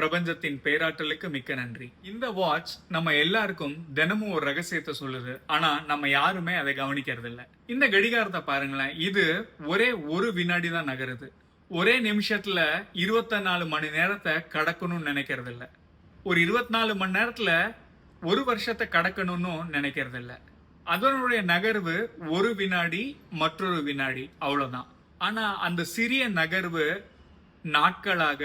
பிரபஞ்சத்தின் பேராற்றலுக்கு மிக்க நன்றி. இந்த வாட்ச் நம்ம எல்லாருக்கும் தினமும் ஒரு ரகசியத்தை சொல்லுது. ஆனா நம்ம யாருமே அதை கவனிக்கிறது இல்ல. இந்த கடிகாரத்தை பாருங்களேன். இது ஒரே ஒரு வினாடி தான் நகருது. ஒரே நிமிஷத்துல 24 மணி நேரத்தை கடக்கணும்னு நினைக்கிறது இல்ல. ஒரு 24 மணி நேரத்துல ஒரு வருஷத்தை கடக்கணும்னு நினைக்கிறது இல்ல. அதனுடைய நகர்வு ஒரு வினாடி மற்றொரு வினாடி, அவ்வளவுதான். ஆனா அந்த சிறிய நகர்வு நாட்களாக,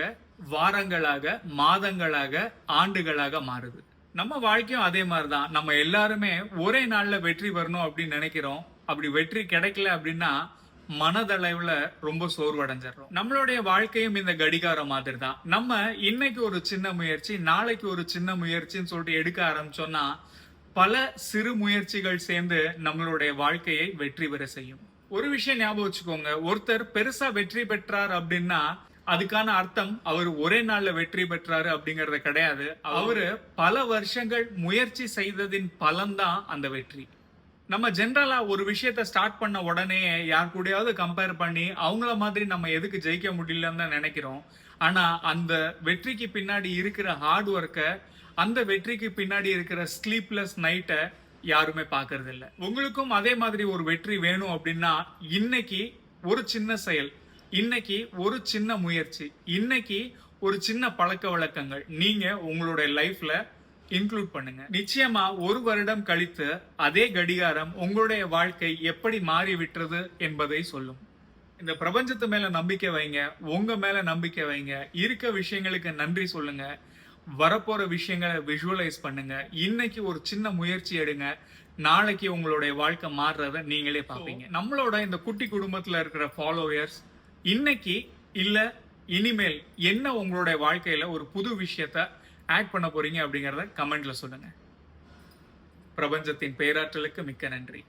வாரங்களாக, மாதங்களாக, ஆண்டுகளாக மாறுது. நம்ம வாழ்க்கையும் அதே மாதிரிதான். நம்ம எல்லாருமே ஒரே நாள்ல வெற்றி வரணும் அப்படின்னு நினைக்கிறோம். அப்படி வெற்றி கிடைக்கல அப்படின்னா மனதளவுல ரொம்ப சோர்வடைஞ்சிடறோம். நம்மளுடைய வாழ்க்கையும் இந்த கடிகாரம் மாதிரி தான். நம்ம இன்னைக்கு ஒரு சின்ன முயற்சி, நாளைக்கு ஒரு சின்ன முயற்சின்னு சொல்லிட்டு எடுக்க ஆரம்பிச்சோம்னா பல சிறு முயற்சிகள் சேர்ந்து நம்மளுடைய வாழ்க்கையை வெற்றி பெற செய்யும். ஒரு விஷயம் ஞாபகம் வச்சுக்கோங்க, ஒருத்தர் பெருசா வெற்றி பெற்றார் அப்படின்னா அதுக்கான அர்த்தம் அவர் ஒரே நாள்ல வெற்றி பெற்றாரு அப்படிங்கறது கிடையாது. அவரு பல வருஷங்கள் முயற்சி செய்ததின் பலன்தான் அந்த வெற்றி. நம்ம ஜென்ரலா ஒரு விஷயத்த ஸ்டார்ட் பண்ண உடனே யார் கூடயாவது கம்பேர் பண்ணி அவங்கள மாதிரி நம்ம எதுக்கு ஜெயிக்க முடியலன்னு தான் நினைக்கிறோம். ஆனா அந்த வெற்றிக்கு பின்னாடி இருக்கிற ஹார்ட் ஒர்க்க, அந்த வெற்றிக்கு பின்னாடி இருக்கிற ஸ்லீப்லெஸ் நைட்டை யாருமே பாக்குறது இல்ல. உங்களுக்கும் அதே மாதிரி ஒரு வெற்றி வேணும் அப்படின்னா இன்னைக்கு ஒரு சின்ன செயல், இன்னைக்கு ஒரு சின்ன முயற்சி, இன்னைக்கு ஒரு சின்ன பழக்க வழக்கங்கள் நீங்க உங்களுடைய லைஃப்ல இன்க்ளூட் பண்ணுங்க. நிச்சயமா ஒரு வருடம் கழித்து அதே கடிகாரம் உங்களுடைய வாழ்க்கை எப்படி மாறி விட்டுறது என்பதை சொல்லும். இந்த பிரபஞ்சத்து மேல நம்பிக்கை வைங்க, உங்க மேல நம்பிக்கை வைங்க, இருக்க விஷயங்களுக்கு நன்றி சொல்லுங்க, வரப்போற விஷயங்களை விஷுவலைஸ் பண்ணுங்க. இன்னைக்கு ஒரு சின்ன முயற்சி எடுங்க, நாளைக்கு உங்களுடைய வாழ்க்கை மாறுறத நீங்களே பார்ப்பீங்க. நம்மளோட இந்த குட்டி குடும்பத்துல இருக்கிற ஃபாலோவர்ஸ் இன்னைக்கு இல்ல இனிமேல் என்ன உங்களுடைய வாழ்க்கையில ஒரு புது விஷயத்த ஆட் பண்ண போறீங்க அப்படிங்கறத கமெண்ட்ல சொல்லுங்க. பிரபஞ்சத்தின் பேராற்றலுக்கு மிக்க நன்றி.